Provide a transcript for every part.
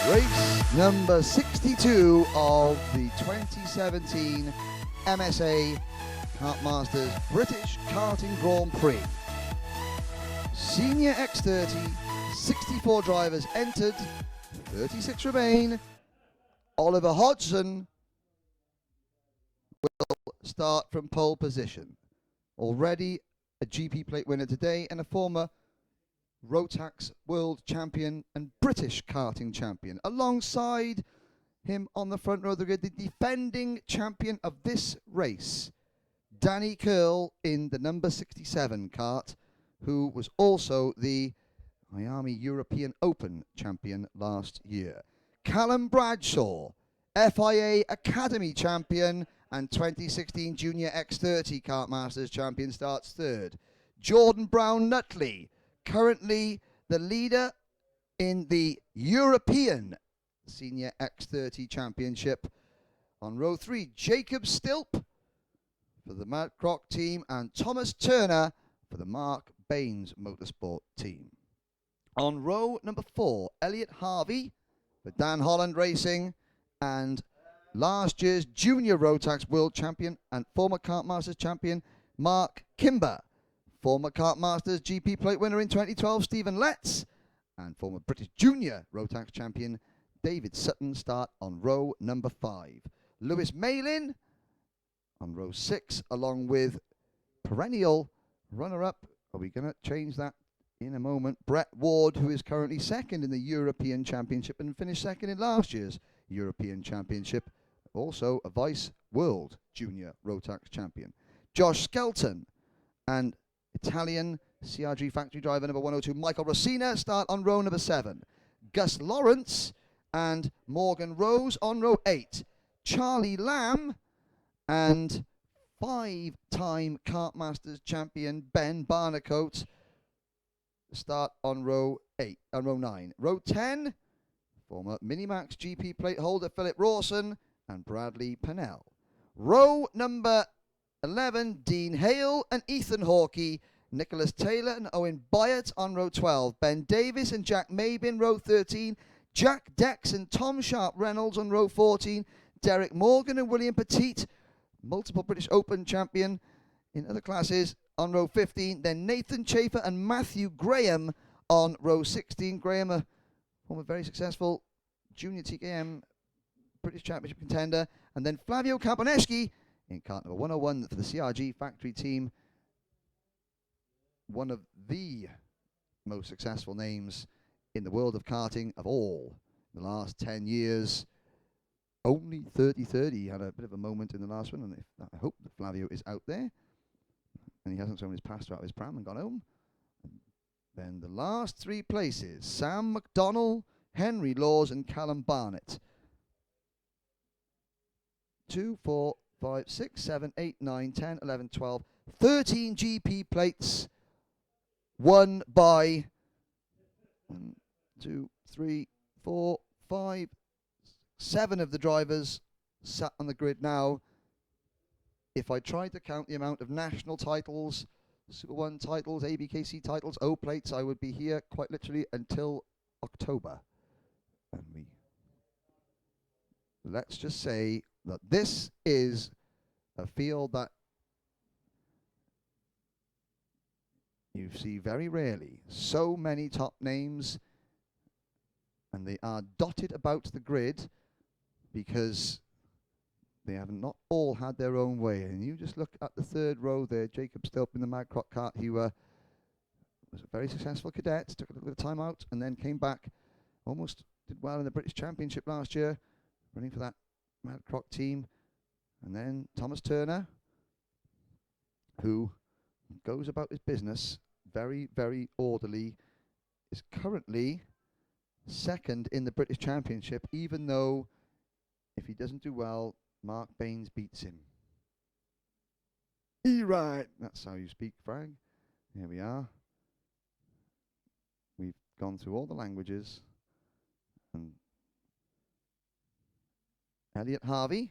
Race number 62 of the 2017 MSA Kart Masters British Karting Grand Prix. Senior X30, 64 drivers entered, 36 remain. Oliver Hodgson will start from pole position. Already a GP plate winner today and a former Rotax World Champion and British Karting Champion. Alongside him on the front row of the grid, the defending champion of this race, Danny Curl in the number 67 kart, who was also the Miami European Open champion last year. Callum Bradshaw, FIA Academy champion and 2016 Junior X30 Kart Masters champion, starts third. Jordan Brown Nutley, currently the leader in the European Senior X30 Championship. On row 3, Jacob Stilp for the Matt Croc team and Thomas Turner for the Mark Baines Motorsport team. On row number 4, Elliot Harvey for Dan Holland Racing and last year's Junior Rotax World Champion and former Kart Masters champion Mark Kimber. Former Kart Masters GP plate winner in 2012, Stephen Letts, and former British Junior Rotax champion David Sutton start on row number 5. Lewis Malin on row 6, along with perennial runner-up. Are we going to change that in a moment? Brett Ward, who is currently second in the European Championship and finished second in last year's European Championship. Also a Vice World Junior Rotax champion. Josh Skelton and Italian CRG factory driver number 102 Michael Rossina start on row number 7. Gus Lawrence and Morgan Rose on row 8. Charlie Lamb and 5-time Kart Masters champion Ben Barnacote start on row 9. Row 10, former Minimax GP plate holder Philip Rawson and Bradley Pennell. Row number 11, Dean Hale and Ethan Hawkey, Nicholas Taylor and Owen Byatt on row 12, Ben Davis and Jack Mabin, row 13, Jack Dex and Tom Sharp Reynolds on row 14, Derek Morgan and William Petit, multiple British Open champion in other classes, on row 15, then Nathan Chafer and Matthew Graham on row 16. Graham, a former very successful Junior TKM British Championship contender, and then Flavio Caponeschi in kart number 101 for the CRG factory team. One of the most successful names in the world of karting of all in the last 10 years. Only 30-30, had a bit of a moment in the last one, and I hope that Flavio is out there and he hasn't thrown his pastor out of his pram and gone home. And then the last 3 places, Sam McDonnell, Henry Laws and Callum Barnett. 2, 4, 5, 6, 7, 8, 9, 10, 11, 12, 13 GP plates won by 1, 2, 3, 4, 5, 7 of the drivers sat on the grid now. If I tried to count the amount of national titles, Super 1 titles, ABKC titles, O plates, I would be here quite literally until October. And let's just say that this is a field that you see very rarely. So many top names, and they are dotted about the grid because they have not all had their own way. And you just look at the 3rd row there, Jacob Stilp in the Mad Croc kart. He was a very successful cadet, took a little bit of time out, and then came back, almost did well in the British Championship last year, running for that Mad Croc team. And then Thomas Turner, who goes about his business very, very orderly, is currently 2nd in the British Championship, even though if he doesn't do well, Mark Baines beats him. Right, that's how you speak, Frank. Here we are. We've gone through all the languages. And Elliot Harvey,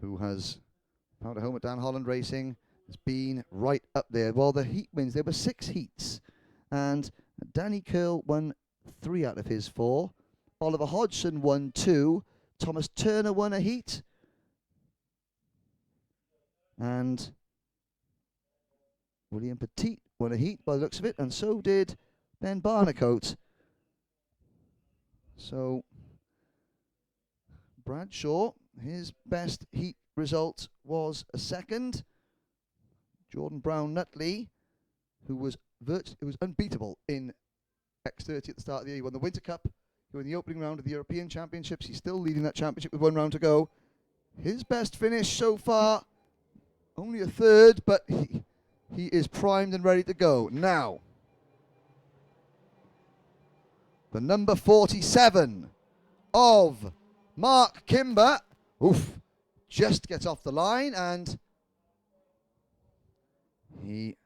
who has found a home at Dan Holland Racing, has been right up there. Well, the heat wins, there were 6 heats, and Danny Curl won 3 out of his 4. Oliver Hodgson won 2. Thomas Turner won a heat. And William Petit won a heat by the looks of it, and so did Ben Barnicoat. So Bradshaw, his best heat result was a second. Jordan Brown Nutley, who was unbeatable in X30 at the start of the year. He won the Winter Cup. He won the opening round of the European Championships. He's still leading that championship with 1 round to go. His best finish so far, only a third, but he is primed and ready to go. Now, the number 47 of Mark Kimber, just gets off the line, and he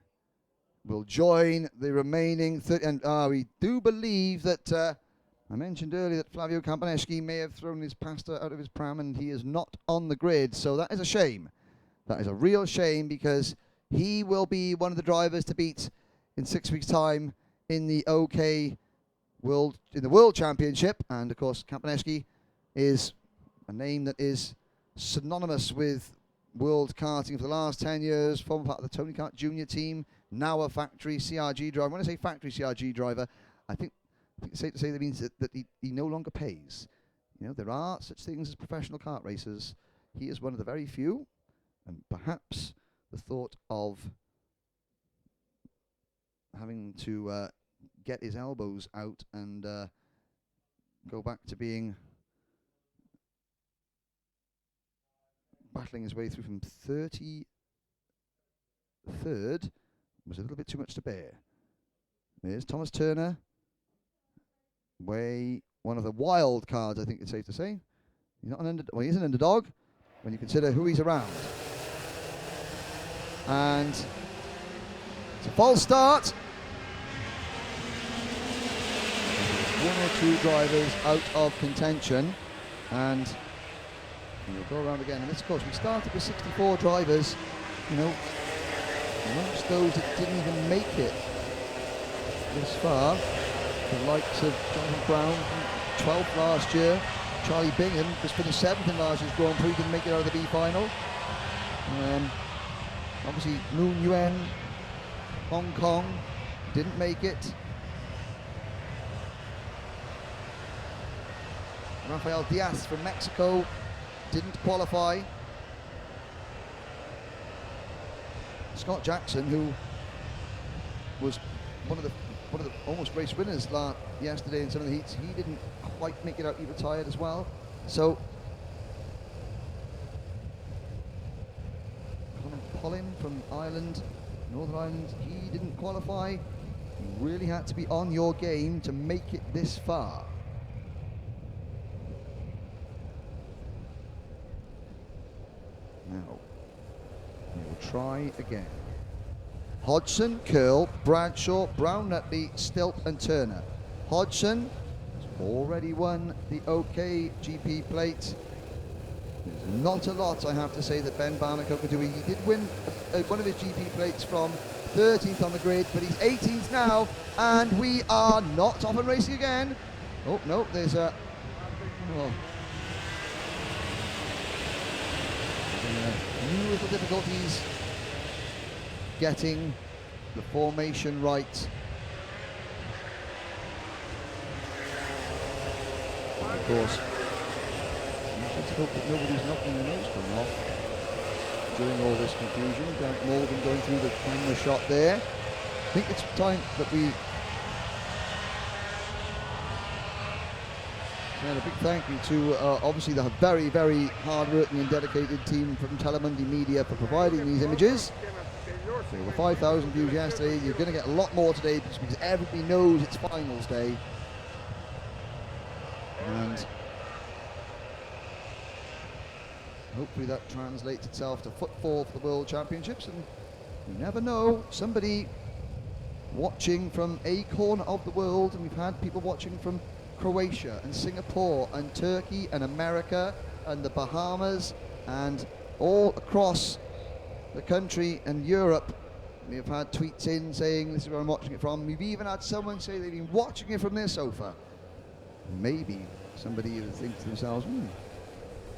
will join the remaining 30. And we do believe that I mentioned earlier that Flavio Campaneschi may have thrown his pasta out of his pram, and he is not on the grid. So that is a shame. That is a real shame, because he will be one of the drivers to beat in 6 weeks' time in the World Championship. And of course, Campaneschi is a name that is synonymous with world karting for the last 10 years, former part of the Tony Kart Junior team, now a factory CRG driver. When I say factory CRG driver, I think it's safe to say that means that he no longer pays. You know, there are such things as professional kart racers. He is one of the very few, and perhaps the thought of having to get his elbows out and go back to being battling his way through from 33rd was a little bit too much to bear. There's Thomas Turner, one of the wild cards, I think it's safe to say. He's not an underdog. Well, he's an underdog when you consider who he's around. And it's a false start. One or two drivers out of contention, and we'll go around again. And this, of course, we started with 64 drivers, you know, amongst those that didn't even make it this far. The likes of Jonathan Brown, 12th last year. Charlie Bingham was finished 7th in last year's Grand Prix, didn't make it out of the B final. Obviously, Moon Yuan, Hong Kong, didn't make it. Rafael Diaz from Mexico didn't qualify. Scott Jackson, who was one of the almost race winners yesterday in some of the heats, he didn't quite make it out. He retired as well. So Colin Pollin from Ireland, Northern Ireland, he didn't qualify. You really had to be on your game to make it this far. Now, we'll try again. Hodgson, Curl, Bradshaw, Brown, Nutley, Stilt and Turner. Hodgson has already won the OK GP plate. There's not a lot, I have to say, that Ben Barnicoat could do. He did win one of his GP plates from 13th on the grid, but he's 18th now, and we are not off and racing again. Oh, no, there's a... Oh. New little difficulties getting the formation right. And of course, let's hope that nobody's knocking their nose coming off during all this confusion. Derek Morgan going through the camera shot there. I think it's time that we and a big thank you to obviously the very, very hard-working and dedicated team from Telemundi Media for providing these images. So the 5,000 views yesterday, you're going to get a lot more today because everybody knows it's finals day. And hopefully that translates itself to footfall for the World Championships. And you never know, somebody watching from a corner of the world, and we've had people watching from Croatia and Singapore and Turkey and America and the Bahamas and all across the country and Europe. We have had tweets in saying this is where I'm watching it from. We've even had someone say they've been watching it from their sofa. Maybe somebody who thinks to themselves,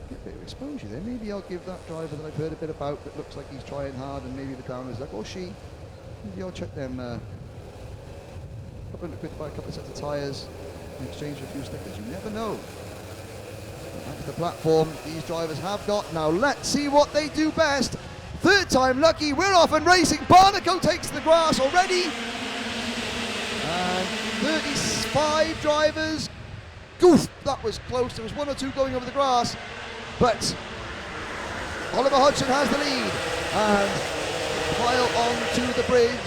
get a bit of exposure there. Maybe I'll give that driver that I've heard a bit about that looks like he's trying hard and maybe the down is luck, or she, maybe I'll check them couple of buy a couple of sets of tyres and exchange for a few stickers. You never know. That's the platform these drivers have got. Now let's see what they do best. Third time lucky, we're off and racing. Barnacle takes the grass already. And 35 drivers. Goof, that was close. There was one or two going over the grass. But Oliver Hodgson has the lead. And pile on to the bridge.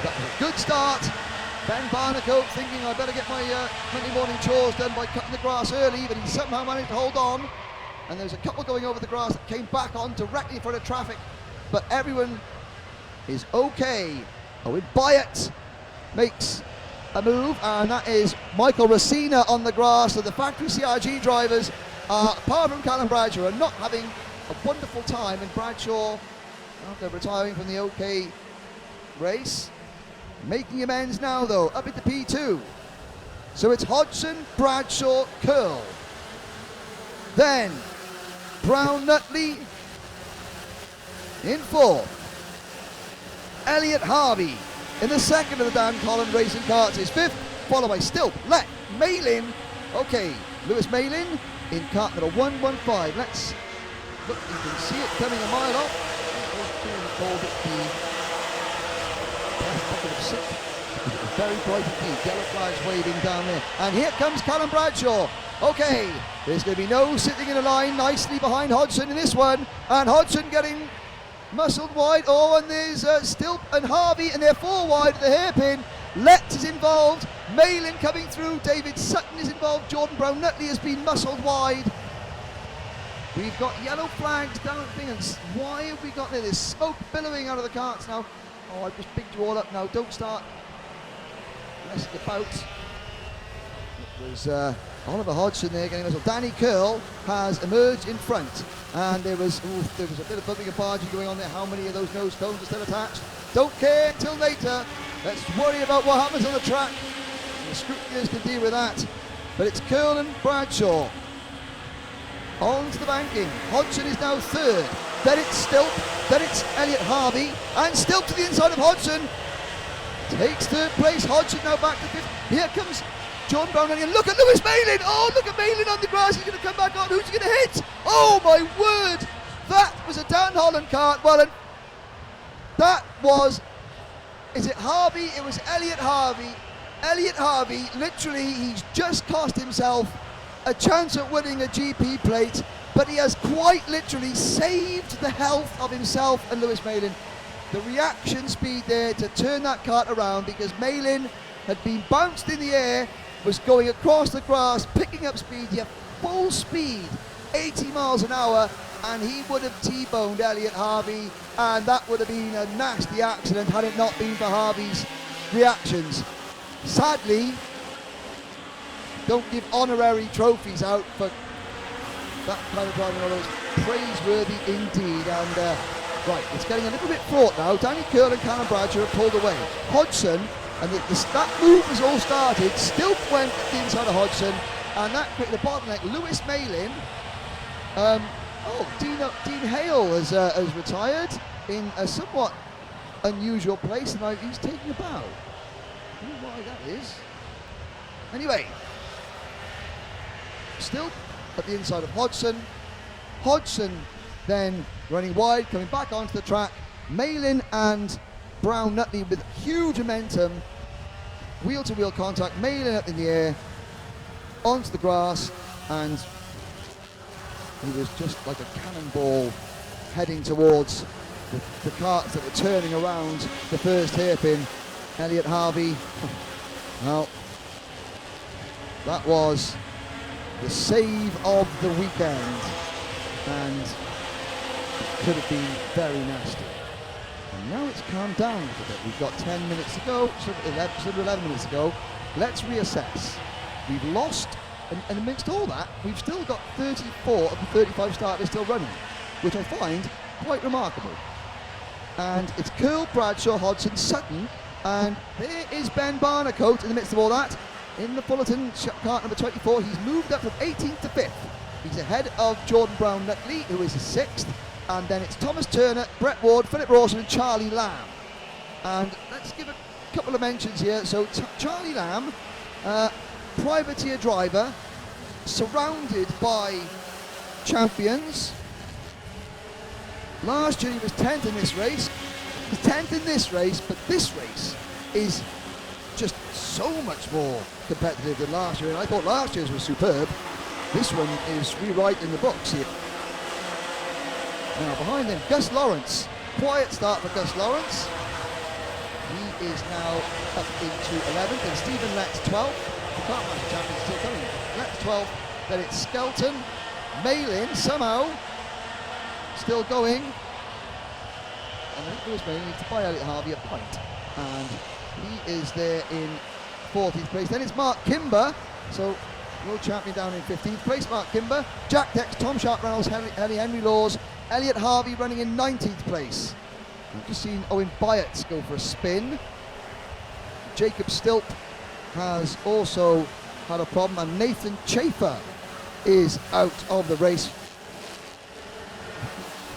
That was a good start. Ben Barnacle thinking I better get my Monday morning chores done by cutting the grass early, but he somehow managed to hold on. And there's a couple going over the grass that came back on directly in front of traffic. But everyone is okay. Owen Byatt makes a move, and that is Michael Racina on the grass. So the factory CRG drivers, apart from Callum Bradshaw, are not having a wonderful time. And Bradshaw, after retiring from the OK race, making amends now though, up into P2. So it's Hodgson, Bradshaw, Curl. Then Brown Nutley in fourth. Elliot Harvey in the second of the Dan Collins Racing Karts is fifth, followed by Stilp, Lett, Malin. Okay, Lewis Malin in kart number 115. Let's look, you can see it coming a mile off. Very bright indeed, yellow flags waving down there. And here comes Callum Bradshaw. Okay, there's going to be no sitting in a line nicely behind Hodgson in this one. And Hodgson getting muscled wide. Oh, and there's Stilp and Harvey, and they're four wide at the hairpin. Lett is involved. Malin coming through. David Sutton is involved. Jordan Brown Nutley has been muscled wide. We've got yellow flags down at Binghams. Why have we got there? There's smoke billowing out of the carts now. Oh, I've just picked you all up now. Don't start messing about. It was Oliver Hodgson there getting muscled. Danny Curl has emerged in front. And there was a bit of bumping and barging going on there. How many of those nose cones are still attached? Don't care until later. Let's worry about what happens on the track. The scrutineers can deal with that. But it's Curl and Bradshaw. On to the banking. Hodgson is now third. Then it's Stilp. Then it's Elliot Harvey. And Stilp to the inside of Hodgson. Takes third place. Hodgson now back to fifth. Here comes John Brown. And look at Lewis Malin. Oh, look at Malin on the grass. He's going to come back on. Who's he going to hit? Oh, my word. That was a Dan Holland kart. Well, and that was... Is it Harvey? It was Elliot Harvey. Elliot Harvey, literally, he's just cost himself a chance at winning a GP plate, but he has quite literally saved the health of himself and Lewis Malin. The reaction speed there to turn that kart around, because Malin had been bounced in the air, was going across the grass, picking up speed, full speed, 80 miles an hour, and he would have T-boned Elliot Harvey, and that would have been a nasty accident had it not been for Harvey's reactions. Sadly, don't give honorary trophies out for that kind of driving, although it's praiseworthy indeed. And right, it's getting a little bit fraught now. Danny Curl and Callum Bradshaw have pulled away. Hodgson, and that move has all started, still went at the inside of Hodgson, and that created a bottleneck. Lewis Malin, Dean Hale has retired in a somewhat unusual place, and he's taking a bow. I don't know why that is. Anyway, still at the inside of Hodgson. Hodgson then running wide, coming back onto the track. Malin and Brown Nutley with huge momentum. Wheel-to-wheel contact. Malin up in the air, onto the grass, and he was just like a cannonball heading towards the carts that were turning around the first hairpin. Elliot Harvey, well, that was the save of the weekend, and it could have been very nasty. And now it's calmed down a little bit. We've got 10 minutes to go, 11 minutes to go. Let's reassess. We've lost, and amidst all that, we've still got 34 of the 35 starters still running, which I find quite remarkable. And it's Curl, Bradshaw, Hodgson, Sutton, and there is Ben Barnacote in the midst of all that. in the Fullerton kart number 24. He's moved up from 18th to 5th. He's ahead of Jordan Brown-Nutley, who is 6th. And then it's Thomas Turner, Brett Ward, Philip Rawson and Charlie Lamb. And let's give a couple of mentions here. So Charlie Lamb, privateer driver, surrounded by champions. Last year he was 10th in this race. He's 10th in this race, but this race is just so much more competitive than last year. And I thought last year's was superb. This one is rewriting the books here. Now behind them, Gus Lawrence. Quiet start for Gus Lawrence. He is now up into 11th, and Stephen Lett's 12th. The Kart Master champion still coming. Lett's 12th. Then it's Skelton. Malin somehow still going. And I think Lewis Malin needs to buy Elliot Harvey a pint. And he is there in 14th place. Then it's Mark Kimber. So world champion down in 15th place, Mark Kimber. Jack Dex, Tom Sharp Reynolds, Henry Laws, Elliot Harvey running in 19th place. I've just seen Owen Byatt go for a spin. Jacob Stilp has also had a problem, and Nathan Chafer is out of the race.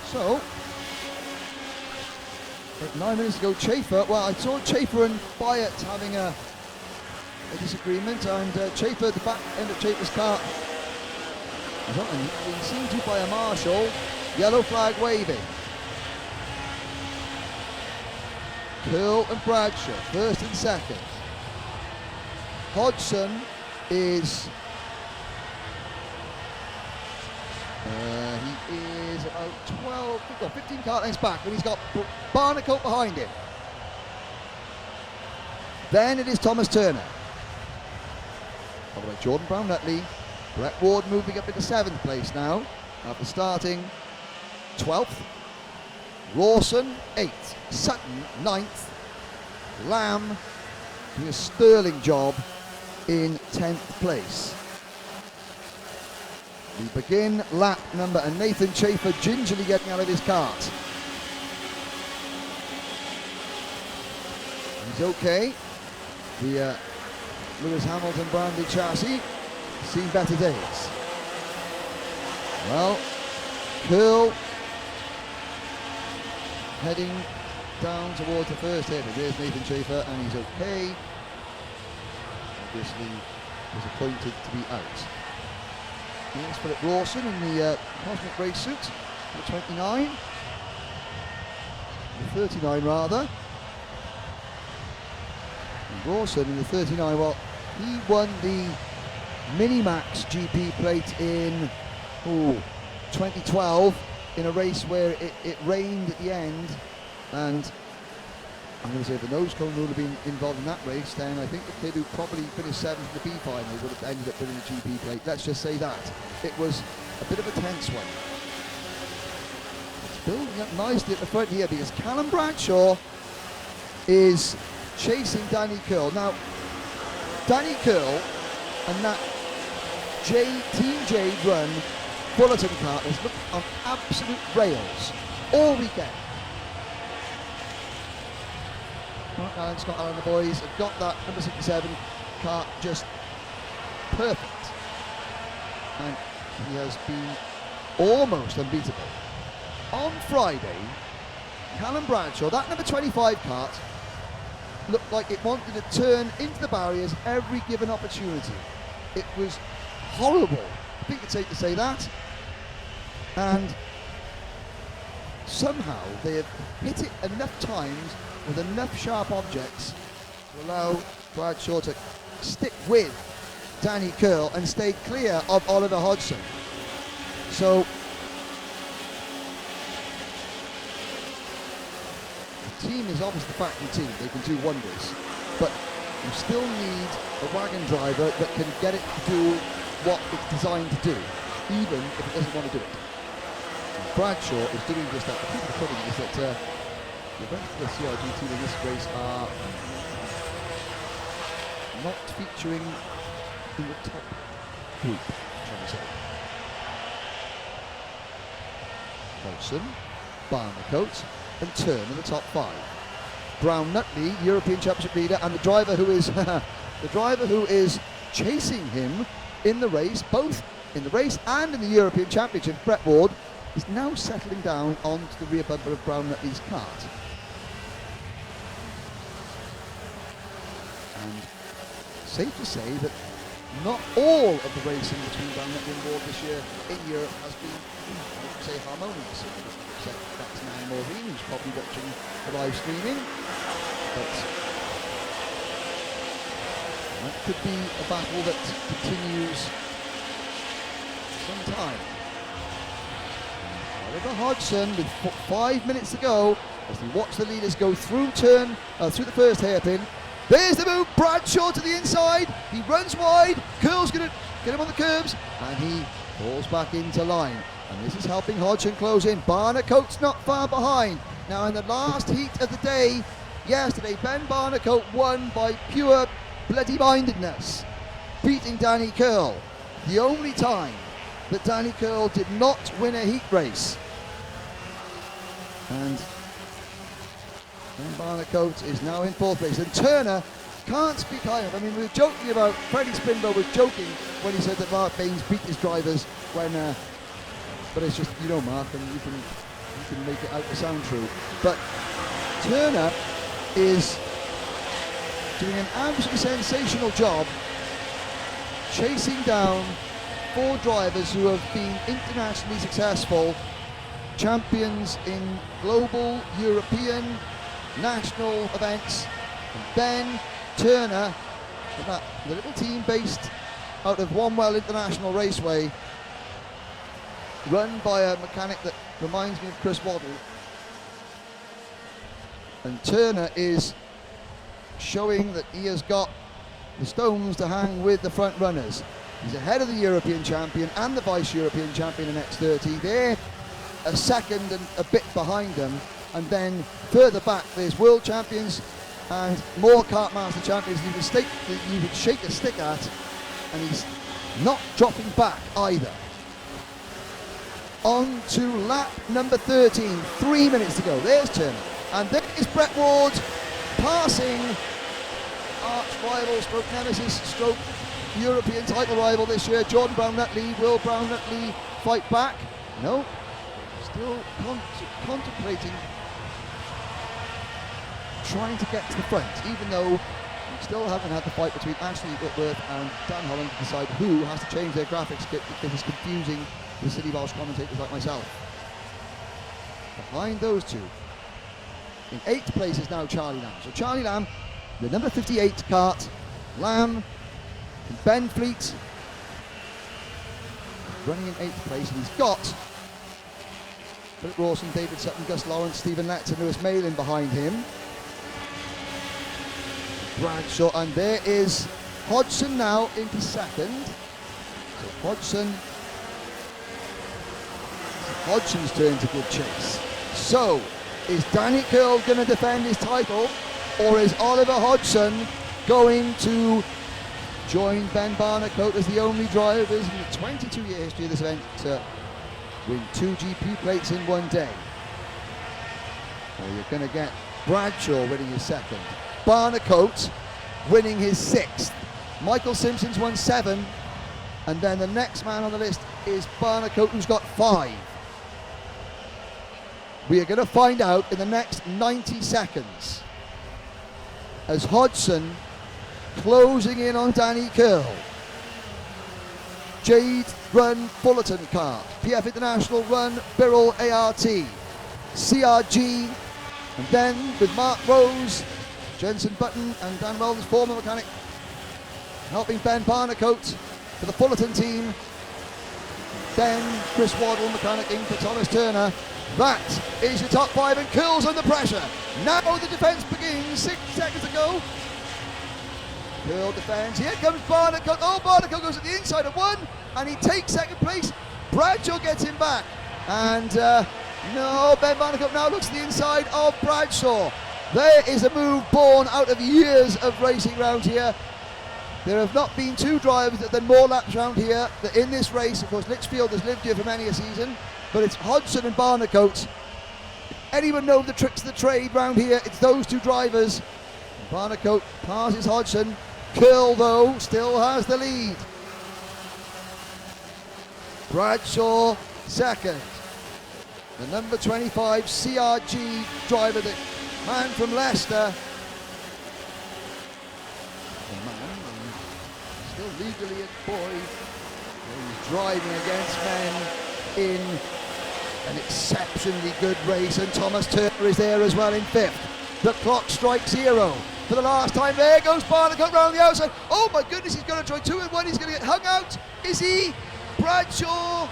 So, 9 minutes ago, Chafer, well, I saw Chafer and Byatt having a disagreement, and Chafer, the back end of Chafer's car, being seen to by a marshal, yellow flag waving. Curl and Bradshaw, first and second. Hodgson is, he is about 15 kart lengths back, but he's got Barnacote behind him. Then it is Thomas Turner. Followed by Jordan Brown-Nutley. Brett Ward moving up into 7th place now, after starting 12th. Rawson 8th, Sutton 9th, Lamb doing a sterling job in 10th place. We begin lap number, and Nathan Chafer gingerly getting out of his kart. He's okay. The Lewis Hamilton branded chassis seen better days. Well, Curl heading down towards the first header. There's Nathan Chafer, and he's okay. Obviously was appointed to be out. Here's Philip Rawson in the cosmic race suit, the 29, the 39 rather. And Rawson in the 39, well, he won the Minimax GP plate in 2012 in a race where it rained at the end, and I'm going to say if the nose cone rule had been involved in that race, then I think the kid who probably finished 7th in the B final would have ended up winning the GP plate. Let's just say that. It was a bit of a tense one. It's building up nicely at the front here, because Callum Bradshaw is chasing Danny Curl. Now, Danny Curl and that Team Jade run Fullerton kart has looked on absolute rails all weekend. Mark Allen, Scott Allen, the boys have got that number 67 kart just perfect. And he has been almost unbeatable. On Friday, Callum Bradshaw, that number 25 kart, looked like it wanted to turn into the barriers every given opportunity. It was horrible. I think it's safe to say that. And somehow they have hit it enough times with enough sharp objects to allow Bradshaw to stick with Danny Curl and stay clear of Oliver Hodgson. So the team is obviously the factory team, they can do wonders, but you still need a wagon driver that can get it to do what it's designed to do, even if it doesn't want to do it. And Bradshaw is doing just that. The proof of the pudding is that the rest of the CRG team in this race are not featuring in the top group, shall we say. Hodgson, Barnacote and Turn in the top 5. Brown Nutley, European Championship leader, and the driver who is chasing him in the race, both in the race and in the European Championship, Brett Ward, is now settling down onto the rear bumper of Brown Nutley's kart. And safe to say that not all of the racing between Brown Nutley and Ward this year in Europe has been, I would say, harmonious. Except that's now Maureen, who's probably watching the live streaming. But that could be a battle that continues some time. Oliver Hodgson with 5 minutes to go as we watch the leaders go through through the first hairpin. There's the move, Bradshaw to the inside, he runs wide, Curl's going to get him on the curbs, and he falls back into line. And this is helping Hodgson close in. Barnicoat's not far behind. Now in the last heat of the day, yesterday, Ben Barnicoat won by pure bloody-mindedness, beating Danny Curl. The only time that Danny Curl did not win a heat race. And Ben Barnicoat is now in fourth place. And Turner can't speak high enough. I mean, we were joking about, Freddie Spinbo was joking when he said that Mark Baines beat his drivers when, but it's just, you know, Mark, and you can make it out to sound true. But Turner is doing an absolutely sensational job chasing down 4 drivers who have been internationally successful, champions in global, European, national events. And Ben Turner, the little team based out of Wanwell International Raceway, run by a mechanic that reminds me of Chris Waddle. And Turner is showing that he has got the stones to hang with the front runners. He's ahead of the European champion and the vice-European champion in X30. They're a second and a bit behind them. And then further back, there's world champions and more Kartmaster champions you would shake a stick at, and he's not dropping back either. On to lap number 13, 3 minutes to go. There's Turner. And there is Brett Ward passing arch rival, stroke nemesis, stroke European title rival this year, Jordan Brown Nutley. Will Brown Nutley fight back? No. Still contemplating trying to get to the front, even though we still haven't had the fight between Ashley Whitworth and Dan Holland to decide who has to change their graphics kit, because it's confusing the silly Welsh commentators like myself. Behind those two, in 8th place is now Charlie Lamb. So Charlie Lamb, the number 58 kart, Lamb and Ben Fleet running in 8th place, and he's got Philip Rawson, David Sutton, Gus Lawrence, Stephen Letts and Lewis Malin behind him. Bradshaw, and there is Hodgson now into second. So Hodgson's turn to give chase. So, is Danny Curl going to defend his title, or is Oliver Hodgson going to join Ben Barnicoat as the only drivers in the 22-year history of this event to win 2 GP plates in one day? Well, you're going to get Bradshaw winning his second, Barnicoat winning his 6th, Michael Simpson's won 7, and then the next man on the list is Barnicoat, who's got 5. We are going to find out in the next 90 seconds as Hodgson closing in on Danny Curl. Jade run Fullerton kart, PF International run Birrell ART, CRG, and then with Mark Rose, Jensen Button and Dan Weldon's former mechanic helping Ben Barnicoat for the Fullerton team. Then Chris Waddle mechanicking for Thomas Turner. That is your top 5, and Curl's under pressure. Now the defence begins, 6 seconds to go. Curl defends, here comes Barnicoat. Oh, Barnicoat goes at the inside of 1, and he takes 2nd place. Bradshaw gets him back, and no, Ben Barnicoat now looks to the inside of Bradshaw. There is a move born out of years of racing round here. There have not been 2 drivers that have done more laps round here in this race. Of course, Litchfield has lived here for many a season, but it's Hodgson and Barnicoat. If anyone knows the tricks of the trade round here, it's those 2 drivers. Barnicoat passes Hodgson, Curl, though, still has the lead. Bradshaw second. The number 25 CRG driver, the man from Leicester. The man still legally at boy. He's driving against men in an exceptionally good race, and Thomas Turner is there as well in fifth. The clock strikes 0 for the last time. There goes Barnicoat round the outside. Oh my goodness, he's going to try 2 and 1. He's going to get hung out. Is he? Bradshaw.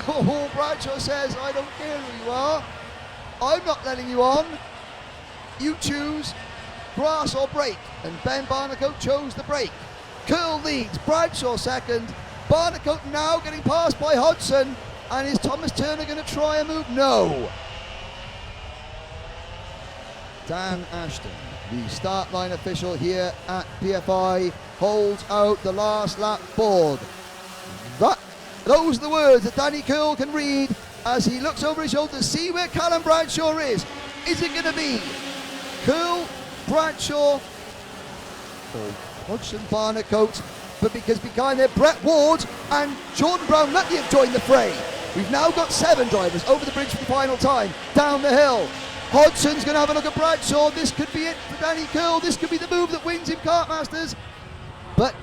Oh, Bradshaw says, I don't care who you are. I'm not letting you on. You choose grass or brake. And Ben Barnicoat chose the brake. Curl leads. Bradshaw second. Barnicoat now getting passed by Hodgson. And is Thomas Turner going to try a move? No. Dan Ashton, the start line official here at PFI, holds out the last lap board. Those are the words that Danny Curl can read as he looks over his shoulder to see where Callum Bradshaw is. Is it going to be Curl, Bradshaw, or Hodgson Barnicoat? But because behind there, Brett Ward and Jordan Brown Lutley have joined the fray. We've now got 7 drivers over the bridge for the final time, down the hill. Hodgson's going to have a look at Bradshaw. This could be it for Danny Curl. This could be the move that wins him Kartmasters. But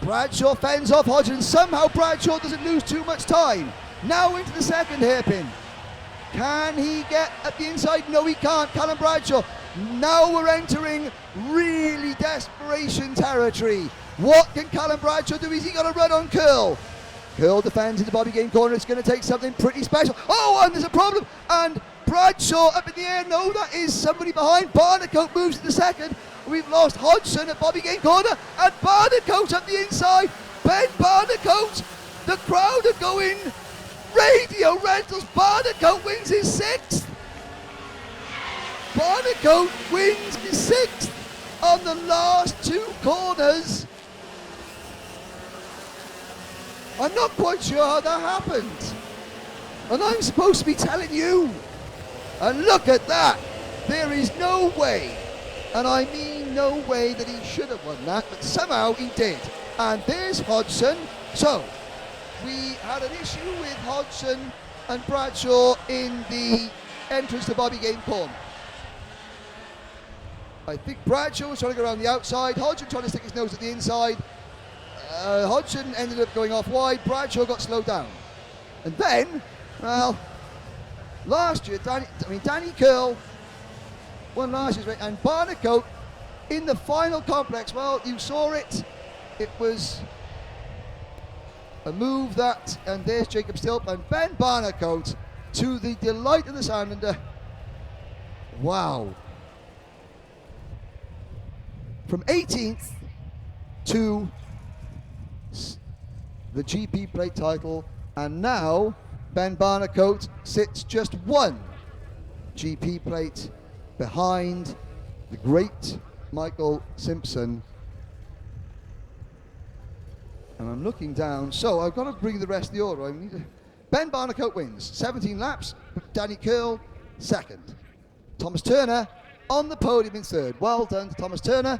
Bradshaw fends off Hodgson. Somehow Bradshaw doesn't lose too much time. Now into the second hairpin. Can he get at the inside? No, he can't. Callum Bradshaw. Now we're entering really desperation territory. What can Callum Bradshaw do? Is he going to run on Curl? Curl defends in the Bobby Game corner. It's going to take something pretty special. Oh, and there's a problem. And Bradshaw up in the air. No, that is somebody behind. Barnicoat moves to the second. We've lost Hodgson at Bobby Game corner. And Barnicoat up the inside. Ben Barnicoat. The crowd are going radio rentals. Barnicoat wins his 6th. Barnicoat wins his 6th on the last 2 corners. I'm not quite sure how that happened. And I'm supposed to be telling you. And look at that. There is no way, and I mean no way, that he should have won that, but somehow he did. And there's Hodgson. So, we had an issue with Hodgson and Bradshaw in the entrance to Bobby Game corner. I think Bradshaw was trying to go around the outside. Hodgson trying to stick his nose at the inside. Hodgson ended up going off wide. Bradshaw got slowed down. And then, well, last year, Danny Curl won last year's race, and Barnicoat in the final complex, well, you saw it. It was a move that, and there's Jacob Stilp and Ben Barnicoat, to the delight of the Soundlander. Wow. From 18th to the GP plate title, and now Ben Barnicoat sits just 1 GP plate behind the great Michael Simpson. And I'm looking down, so I've got to bring the rest of the order. Ben Barnicoat wins 17 laps, Danny Curl second. Thomas Turner on the podium in third. Well done to Thomas Turner.